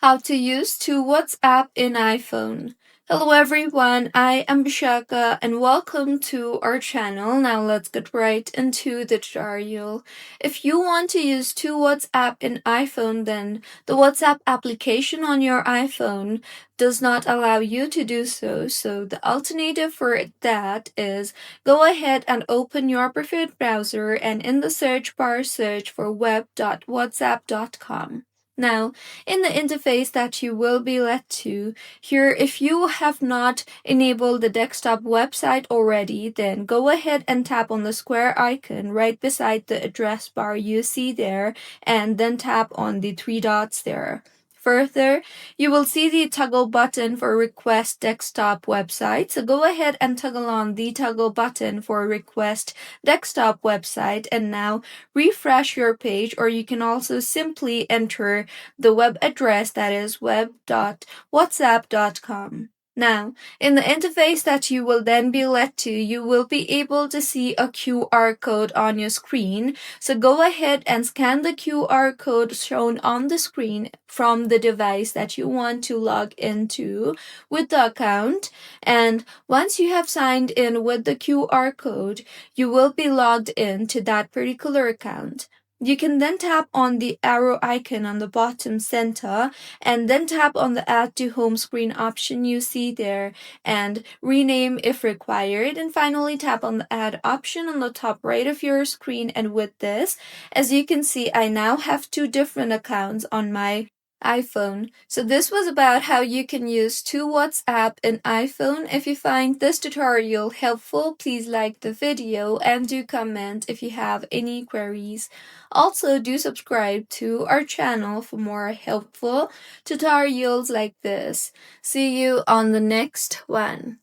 How to use to WhatsApp in iPhone. Hello everyone, I am Bishaka and welcome to our channel. Now let's get right into the tutorial. If you want to use to WhatsApp in iPhone, then the WhatsApp application on your iPhone does not allow you to do so. So the alternative for that is go ahead and open your preferred browser and in the search bar search for web.whatsapp.com. Now, in the interface that you will be led to, here if you have not enabled the desktop website already, then go ahead and tap on the square icon right beside the address bar you see there, and then tap on the three dots there. Further, you will see the toggle button for request desktop website. So go ahead and toggle on the toggle button for request desktop website and now refresh your page, or you can also simply enter the web address that is web.whatsapp.com. Now, in the interface that you will then be led to, you will be able to see a QR code on your screen. So go ahead and scan the QR code shown on the screen from the device that you want to log into with the account. And once you have signed in with the QR code, you will be logged in to that particular account. You can then tap on the arrow icon on the bottom center and then tap on the add to home screen option you see there and rename if required, and finally tap on the add option on the top right of your screen. And with this, as you can see, I now have two different accounts on my iPhone. So this was about how you can use to WhatsApp in iPhone. If you find this tutorial helpful, please like the video and do comment if you have any queries. Also, do subscribe to our channel for more helpful tutorials like this. See you on the next one.